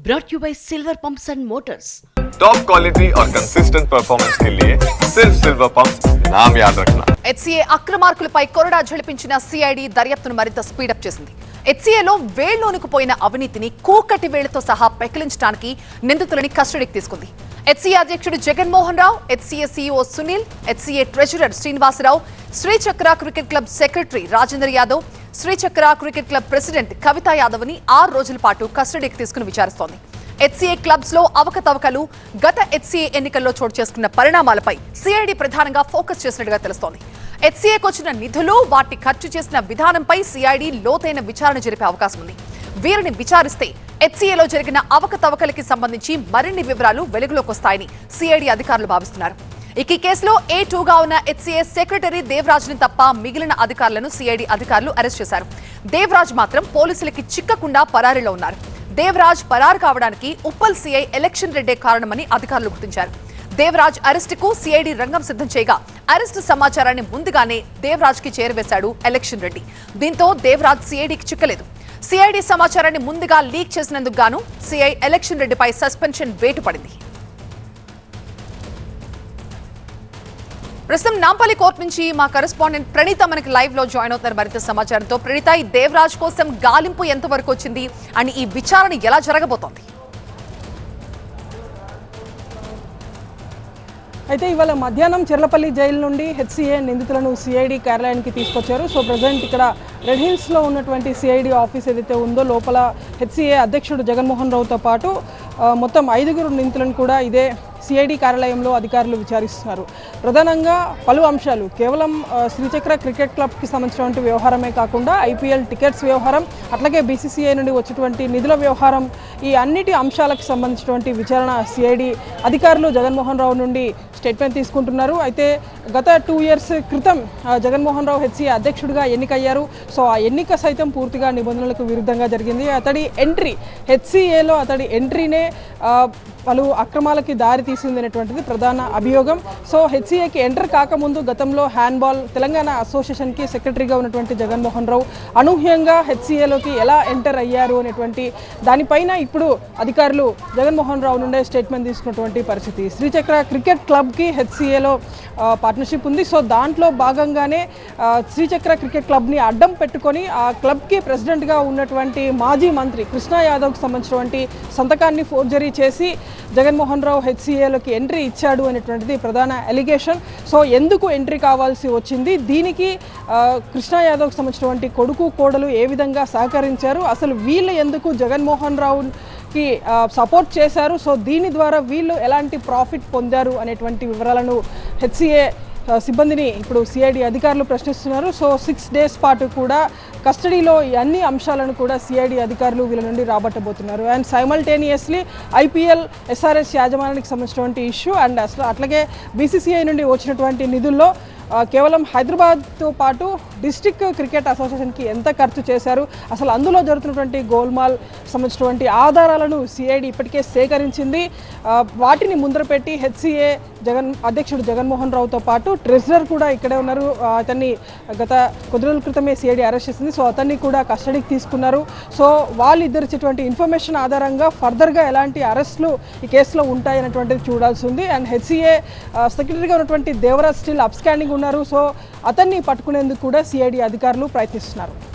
brought you by Silver Pumps and Motors. Top quality और consistent performance के लिए सिर्फ सिल्वर पंप्स नाम याद रखना. హెచ్సీఏ అక్రమార్కులపై కొరడా ఝళిపించిన సిఐడి దర్యాప్తును మరింత స్పీడప్ చేసింది. హెచ్సీఏలో వేళ్లోనుకుపోయిన అవినీతిని కూకటి వేళ్లతో సహా పెకిలించడానికి నిందితులని కస్టడీకి తీసుకుంది. హెచ్సీఏ అధ్యక్షుడు Jaganmohan Rao, HCA CEO Sunil, HCA treasurer Srinivasarao, Srichakra cricket club secretary Rajender Yadav, Srichakra cricket club president Kavitha Yadav ని 6 రోజుల పాటు కస్టడీకి తీసుకుని విచారిస్తోంది. హెచ్సీఏ క్లబ్స్ లో అవకతవకలు, గత హెచ్సీఏ ఎన్నికల్లో చోటు చేసుకున్న పరిణామాలపై సిఐడి ప్రధానంగా ఫోకస్ చేసినట్టుగా తెలుస్తోంది. హెచ్సీఏకు వచ్చిన నిధులు, వాటి ఖర్చు చేసిన విధానంపై సిఐడి లోతైన విచారణ జరిపే అవకాశం ఉంది. వీరిని విచారిస్తే హెచ్సీఏలో జరిగిన అవకతవకలకి సంబంధించి మరిన్ని వివరాలు వెలుగులోకి వస్తాయని సిఐడి అధికారులు భావిస్తున్నారు. ఈ కేసులో A2గా ఉన్న హెచ్సీఏ సెక్రటరీ దేవరాజ్ని తప్ప మిగిలిన అధికారులను సిఐడి అధికారులు అరెస్ట్ చేశారు. దేవరాజ్ మాత్రం పోలీసులకి చిక్కకుండా పరారీలో ఉన్నారు. దేవరాజ్ పరారు కావడానికి ఉప్పల్ సిఐ ఎలక్షన్ రెడ్డే కారణమని అధికారులు గుర్తించారు. దేవరాజ్ అరెస్టుకు సిఐడి రంగం సిద్ధం చేయగా అరెస్టు సమాచారాన్ని ముందుగానే దేవరాజ్ కి చేరవేశాడు ఎలక్షన్ రెడ్డి. దీంతో దేవరాజ్ సిఐడికి చిక్కలేదు. సిఐడి సమాచారాన్ని ముందుగా లీక్ చేసినందుకు గాను సిఐ ఎలక్షన్ రెడ్డిపై సస్పెన్షన్ వేటు పడింది. ప్రస్తుతం నాంపల్లి కోర్టు నుంచి మా కరెస్పాండెంట్ ప్రణీత మనకి లైవ్ లో జాయిన్ అవుతున్నారు మరింత సమాచారంతో. ప్రణీత, ఈ దేవరాజ్ కోసం గాలింపు ఎంతవరకు వచ్చింది అని ఈ విచారణ ఎలా జరగబోతోంది? అయితే ఇవాళ మధ్యాహ్నం చెర్లపల్లి జైలు నుండి హెచ్సీఏ నిందితులను సిఐడి కార్యాలయానికి తీసుకొచ్చారు. సో ప్రజెంట్ ఇక్కడ రెడ్ హిల్స్లో ఉన్నటువంటి సిఐడి ఆఫీస్ ఏదైతే ఉందో లోపల హెచ్సీఏ అధ్యక్షుడు జగన్మోహన్ రావుతో పాటు మొత్తం 5 నిందితులను కూడా ఇదే సిఐడి కార్యాలయంలో అధికారులు విచారిస్తున్నారు. ప్రధానంగా పలు అంశాలు, కేవలం శ్రీచక్ర క్రికెట్ క్లబ్కి సంబంధించినటువంటి వ్యవహారమే కాకుండా ఐపీఎల్ టికెట్స్ వ్యవహారం, అట్లాగే బీసీసీఐ నుండి వచ్చేటువంటి నిధుల వ్యవహారం, ఈ అన్నిటి అంశాలకు సంబంధించినటువంటి విచారణ సిఐడి అధికారులు జగన్మోహన్ రావు నుండి స్టేట్మెంట్ తీసుకుంటున్నారు. అయితే గత 2 years క్రితం జగన్మోహన్ రావు హెచ్సీఏ అధ్యక్షుడిగా ఎన్నికయ్యారు. సో ఆ ఎన్నిక సైతం పూర్తిగా నిబంధనలకు విరుద్ధంగా జరిగింది. అతడి ఎంట్రీ, హెచ్సీఏలో అతడి ఎంట్రీనే పలు అక్రమాలకి దారి తీసింది అనేటువంటిది ప్రధాన అభియోగం. సో హెచ్సీఏకి ఎంటర్ కాకముందు గతంలో హ్యాండ్బాల్ తెలంగాణ అసోసియేషన్కి సెక్రటరీగా ఉన్నటువంటి జగన్మోహన్ రావు అనూహ్యంగా హెచ్సీఏలోకి ఎలా ఎంటర్ అయ్యారు అనేటువంటి దానిపైన ఇప్పుడు అధికారులు జగన్మోహన్ రావు నుండే స్టేట్మెంట్ తీసుకున్నటువంటి పరిస్థితి. శ్రీచక్ర క్రికెట్ క్లబ్కి హెచ్సీఏలో పార్ట్నర్షిప్ ఉంది. సో దాంట్లో భాగంగానే శ్రీచక్ర క్రికెట్ క్లబ్ని అడ్డం పెట్టుకొని ఆ క్లబ్కి ప్రెసిడెంట్గా ఉన్నటువంటి మాజీ మంత్రి కృష్ణా యాదవ్కి సంబంధించినటువంటి సంతకాన్ని ఫోర్జరీ చేసి జగన్మోహన్ రావు హెచ్సీఏలోకి ఎంట్రీ ఇచ్చాడు అనేటువంటిది ప్రధాన ఎలిగేషన్. సో ఎందుకు ఎంట్రీ కావాల్సి వచ్చింది, దీనికి కృష్ణా యాదవ్కి సంబంధించినటువంటి కొడుకు కోడలు ఏ విధంగా సహకరించారు, అసలు వీళ్ళు ఎందుకు జగన్మోహన్ రావుకి సపోర్ట్ చేశారు, సో దీని ద్వారా వీళ్ళు ఎలాంటి ప్రాఫిట్ పొందారు అనేటువంటి వివరాలను హెచ్సీఏ సిబ్బందిని ఇప్పుడు సిఐడి అధికారులు ప్రశ్నిస్తున్నారు. సో 6 days పాటు కూడా కస్టడీలో ఈ అన్ని అంశాలను కూడా సిఐడి అధికారులు వీళ్ళ నుండి రాబట్టబోతున్నారు. అండ్ సైమల్టేనియస్లీ ఐపీఎల్ ఎస్ఆర్ఎస్ యాజమాన్యానికి సంబంధించినటువంటి ఇష్యూ అండ్ అట్లాగే బీసీసీఐ నుండి వచ్చినటువంటి నిధుల్లో కేవలం హైదరాబాద్తో పాటు డిస్ట్రిక్ట్ క్రికెట్ అసోసియేషన్కి ఎంత ఖర్చు చేశారు, అసలు అందులో జరుగుతున్నటువంటి గోల్మాల్ సంబంధించినటువంటి ఆధారాలను సిఐడి ఇప్పటికే సేకరించింది. వాటిని ముందర పెట్టి హెచ్సీఏ అధ్యక్షుడు జగన్మోహన్ రావుతో పాటు ట్రెజరర్ కూడా ఇక్కడే ఉన్నారు. అతన్ని గత కొద్ది రోజుల క్రితమే సిఐడి అరెస్ట్ చేసింది. సో అతన్ని కూడా కస్టడీకి తీసుకున్నారు. సో వాళ్ళిద్దరు ఇచ్చేటువంటి ఇన్ఫర్మేషన్ ఆధారంగా ఫర్దర్గా ఎలాంటి అరెస్టులు ఈ కేసులో ఉంటాయనేటువంటిది చూడాల్సి ఉంది. అండ్ హెచ్సీఏ సెక్రటరీగా ఉన్నటువంటి దేవరాజ్ స్టిల్ అబ్స్కాండింగ్ ఉన్నారు. సో అతన్ని పట్టుకునేందుకు కూడా సిఐడి అధికారులు ప్రయత్నిస్తున్నారు.